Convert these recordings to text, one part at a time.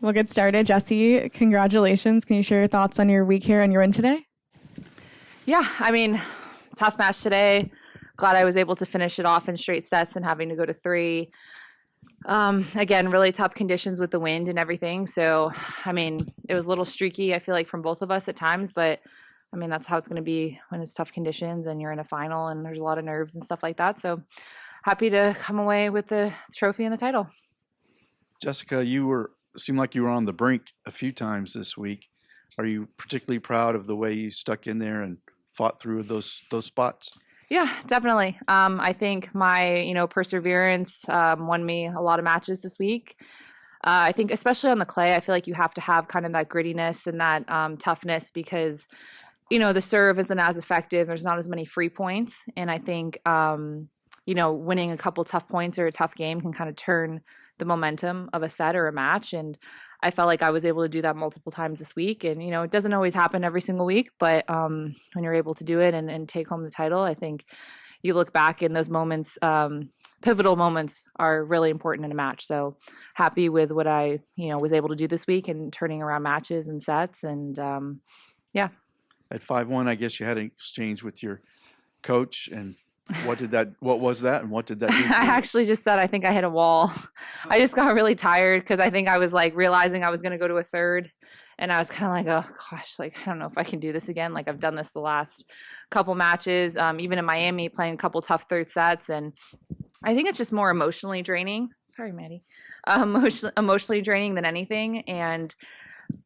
we'll get started. Jesse, congratulations. Can you share your thoughts on your week here and your win today? Yeah, I mean, tough match today. Glad I was able to finish it off in straight sets and having to go to 3. Again, really tough conditions with the wind and everything. So, I mean, it was a little streaky, I feel like, from both of us at times. But, I mean, that's how it's going to be when it's tough conditions and you're in a final and there's a lot of nerves and stuff like that. So, happy to come away with the trophy and the title. Jessica, seemed like you were on the brink a few times this week. Are you particularly proud of the way you stuck in there and fought through those spots? Yeah, definitely. I think my, perseverance won me a lot of matches this week. I think especially on the clay, I feel like you have to have kind of that grittiness and that toughness because, the serve isn't as effective. There's not as many free points. And I think, winning a couple tough points or a tough game can kind of turn the momentum of a set or a match. And I felt like I was able to do that multiple times this week. And, it doesn't always happen every single week, but when you're able to do it and take home the title, I think you look back in those moments, pivotal moments are really important in a match. So happy with what I, was able to do this week and turning around matches and sets. And yeah. At 5-1, I guess you had an exchange with your coach, and what was that and what did that do? I actually just said I think I hit a wall. I just got really tired because I think I was like realizing I was going to go to a third, and I was kind of like, oh gosh, like I don't know if I can do this again. Like I've done this the last couple matches, even in Miami, playing a couple tough third sets, and I think it's just more emotionally draining. Sorry, Maddie. Emotionally draining than anything,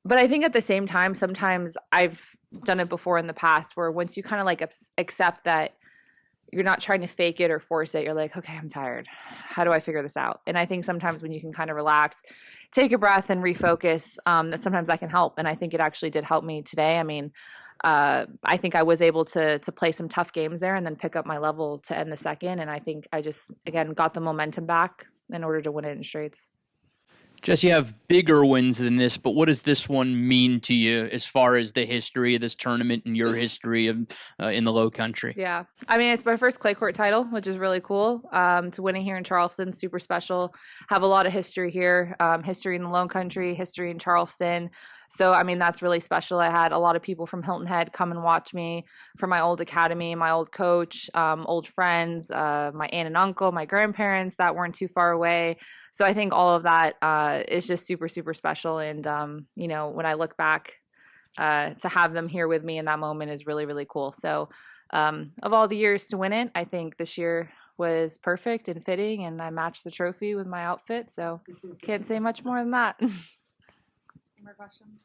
but I think at the same time, sometimes I've done it before in the past where once you kind of like accept that you're not trying to fake it or force it. You're like, okay, I'm tired. How do I figure this out? And I think sometimes when you can kind of relax, take a breath and refocus, that sometimes that can help. And I think it actually did help me today. I mean, I think I was able to play some tough games there and then pick up my level to end the second. And I think I just, again, got the momentum back in order to win it in straights. Jess, you have bigger wins than this, but what does this one mean to you as far as the history of this tournament and your history of in the Low Country? Yeah. I mean, it's my first clay court title, which is really cool. To win it here in Charleston, super special. Have a lot of history here, history in the Low Country, history in Charleston. So, I mean, that's really special. I had a lot of people from Hilton Head come and watch me from my old academy, my old coach, old friends, my aunt and uncle, my grandparents that weren't too far away. So I think all of that is just super, super special. And, when I look back, to have them here with me in that moment is really, really cool. So of all the years to win it, I think this year was perfect and fitting, and I matched the trophy with my outfit. So can't say much more than that. More questions?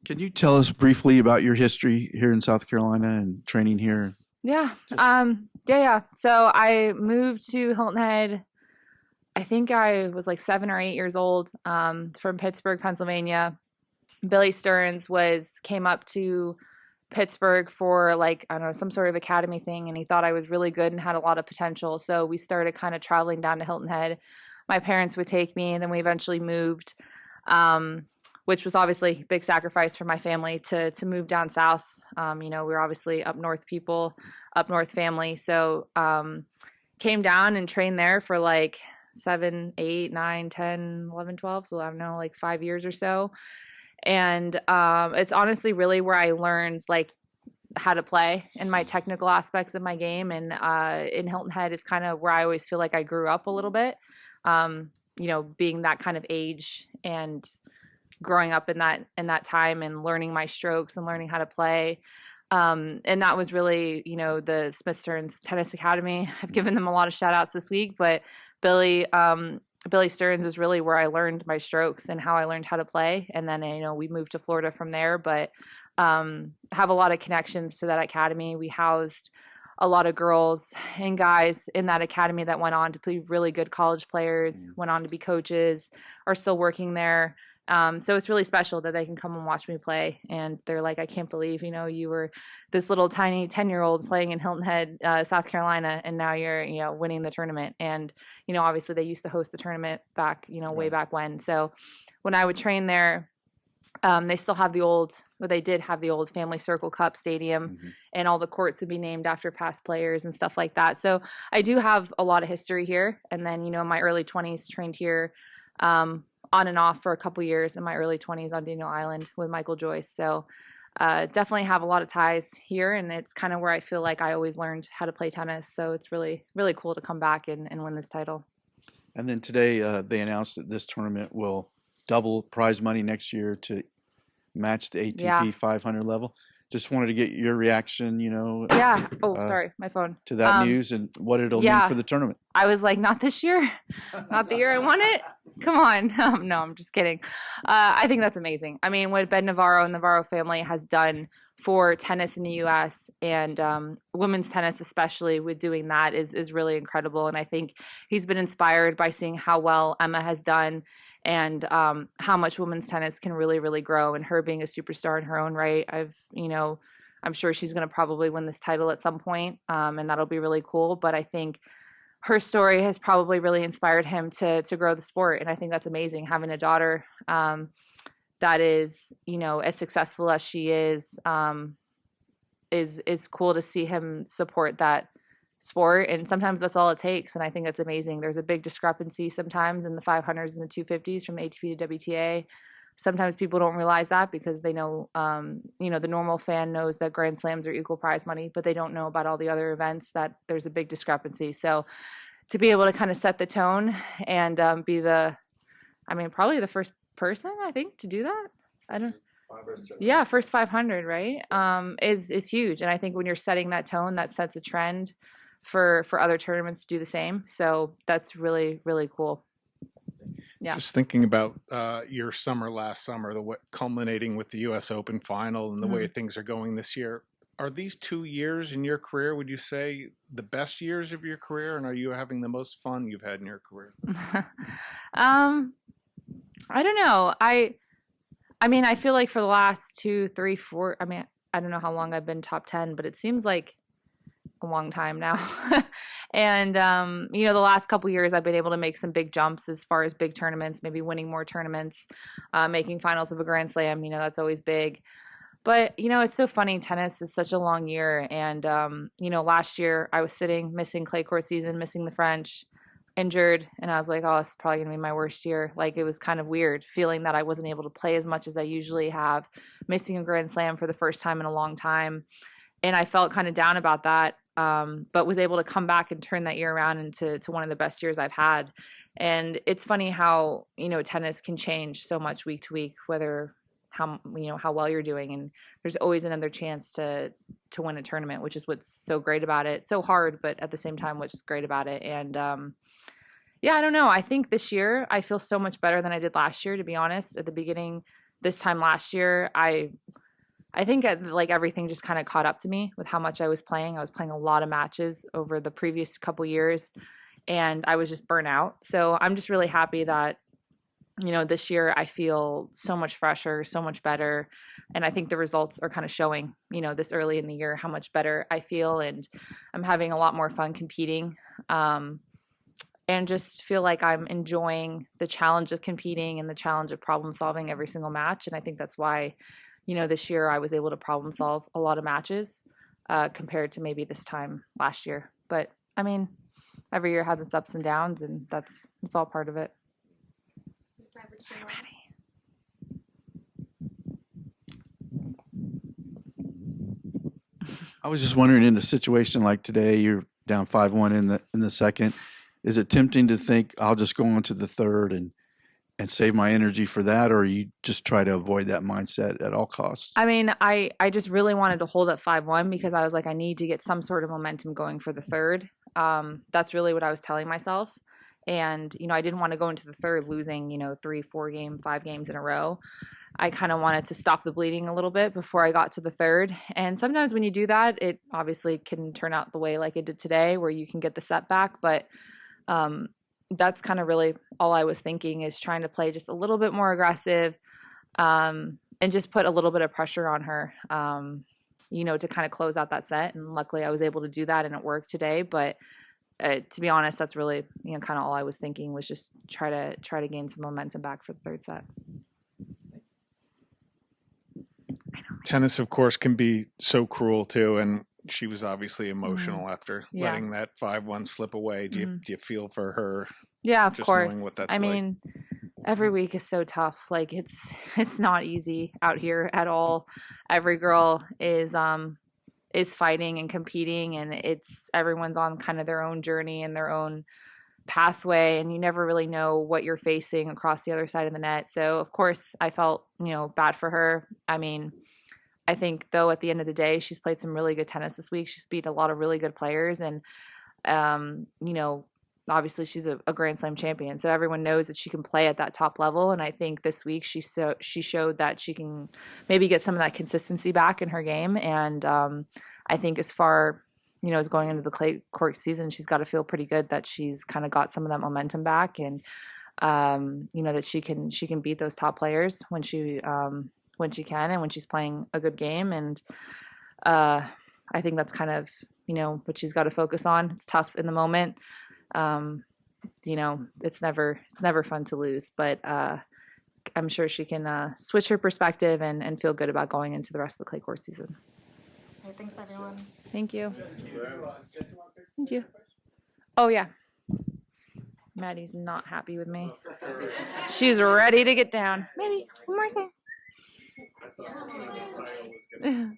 Can you tell us briefly about your history here in South Carolina and training here? Yeah. Yeah. So I moved to Hilton Head. I think I was like 7 or 8 years old, from Pittsburgh, Pennsylvania. Billy Stearns came up to Pittsburgh for like, I don't know, some sort of academy thing. And he thought I was really good and had a lot of potential. So we started kind of traveling down to Hilton Head. My parents would take me, and then we eventually moved, which was obviously a big sacrifice for my family to move down south. We were obviously up north people, up north family. So came down and trained there for like 7, 8, 9, 10, 11, 12. So I don't know, like 5 years or so. And it's honestly really where I learned like how to play and my technical aspects of my game. And in Hilton Head is kind of where I always feel like I grew up a little bit. Being that kind of age and growing up in that time and learning my strokes and learning how to play. And that was really, the Smith Stearns Tennis Academy. I've given them a lot of shout outs this week, but Billy Stearns was really where I learned my strokes and how I learned how to play. And then, we moved to Florida from there, but have a lot of connections to that academy. We housed a lot of girls and guys in that academy that went on to be really good college players, went on to be coaches, are still working there. So it's really special that they can come and watch me play. And they're like, I can't believe, you were this little tiny 10-year-old playing in Hilton Head, South Carolina, and now you're, winning the tournament. And, obviously they used to host the tournament back, way back when. So when I would train there, They still have they did have the old Family Circle Cup Stadium, and all the courts would be named after past players and stuff like that. So I do have a lot of history here. And then, in my early 20s, trained here on and off for a couple years in my early 20s on Daniel Island with Michael Joyce. So definitely have a lot of ties here, and it's kind of where I feel like I always learned how to play tennis. So it's really, really cool to come back and win this title. And then today they announced that this tournament will double prize money next year to match the ATP 500 level. Just wanted to get your reaction, Yeah. Oh, sorry, my phone. to that news and what it'll mean for the tournament. I was like, not this year, not the year I won it. Come on. No, I'm just kidding. I think that's amazing. I mean, what Ben Navarro and the Navarro family has done for tennis in the U.S. and women's tennis, especially with doing that, is really incredible. And I think he's been inspired by seeing how well Emma has done and how much women's tennis can really, really grow. And her being a superstar in her own right, I'm sure she's going to probably win this title at some point, and that'll be really cool. But I think her story has probably really inspired him to grow the sport. And I think that's amazing, having a daughter that is, as successful as she is cool to see him support that sport. And sometimes that's all it takes. And I think that's amazing. There's a big discrepancy sometimes in the 500s and the 250s from ATP to WTA. Sometimes people don't realize that because they know, the normal fan knows that Grand Slams are equal prize money, but they don't know about all the other events that there's a big discrepancy. So to be able to kind of set the tone and be probably the first person, I think, to do that. First 500, right? Is huge. And I think when you're setting that tone, that sets a trend for other tournaments to do the same. So that's really, really cool. Yeah. Just thinking about your summer last summer, culminating with the U.S. Open final and the way things are going this year. Are these 2 years in your career, would you say, the best years of your career? And are you having the most fun you've had in your career? I don't know. I feel like for the last 2, 3, 4, I don't know how long I've been top 10, but it seems like a long time now. And, the last couple years I've been able to make some big jumps as far as big tournaments, maybe winning more tournaments, making finals of a Grand Slam, that's always big. But, it's so funny. Tennis is such a long year. And, last year I was missing clay court season, missing the French, injured. And I was like, oh, this is probably going to be my worst year. Like, it was kind of weird feeling that I wasn't able to play as much as I usually have, missing a Grand Slam for the first time in a long time. And I felt kind of down about that, but was able to come back and turn that year around into one of the best years I've had. And it's funny how, tennis can change so much week to week, whether how well you're doing. And there's always another chance to win a tournament, which is what's so great about it. So hard, but at the same time, which is great about it. And I don't know. I think this year I feel so much better than I did last year, to be honest. At the beginning, this time last year, I think everything just kind of caught up to me with how much I was playing. I was playing a lot of matches over the previous couple years, and I was just burnt out. So I'm just really happy that, this year I feel so much fresher, so much better. And I think the results are kind of showing, this early in the year, how much better I feel. And I'm having a lot more fun competing. And just feel like I'm enjoying the challenge of competing and the challenge of problem solving every single match. And I think that's why, this year I was able to problem solve a lot of matches compared to maybe this time last year. But every year has its ups and downs, and it's all part of it. I'm ready. I was just wondering, in a situation like today, you're down 5-1 in the second. Is it tempting to think I'll just go on to the third and save my energy for that, or you just try to avoid that mindset at all costs? I just really wanted to hold at 5-1 because I was like, I need to get some sort of momentum going for the third. That's really what I was telling myself. And, I didn't want to go into the third losing, 3, 4 game, 5 games in a row. I kind of wanted to stop the bleeding a little bit before I got to the third. And sometimes when you do that, it obviously can turn out the way like it did today, where you can get the setback. But that's kind of really all I was thinking, is trying to play just a little bit more aggressive and just put a little bit of pressure on her, to kind of close out that set. And luckily I was able to do that, and it worked today. But to be honest, that's really, kind of all I was thinking, was just try to gain some momentum back for the third set. Tennis, of course, can be so cruel too, and she was obviously emotional after Yeah. letting that 5-1 slip away. Do you feel for her? Yeah, of Just course. knowing what that's I like. mean, every week is so tough. Like it's not easy out here at all. Every girl is fighting and competing, and everyone's on kind of their own journey and their own pathway, and you never really know what you're facing across the other side of the net. So of course I felt, bad for her. I mean, I think though at the end of the day, she's played some really good tennis this week. She's beat a lot of really good players, and obviously she's a Grand Slam champion, so everyone knows that she can play at that top level. And I think this week she showed that she can maybe get some of that consistency back in her game. And I think as far as going into the clay court season, she's got to feel pretty good that she's kind of got some of that momentum back, and that she can beat those top players when she can, and when she's playing a good game. And I think that's kind of what she's got to focus on. It's tough in the moment. It's never fun to lose, but I'm sure she can switch her perspective and feel good about going into the rest of the clay court season. Okay, thanks, everyone. Thank you. Thank you. Oh, yeah. Maddie's not happy with me. She's ready to get down. Maddie, one more thing.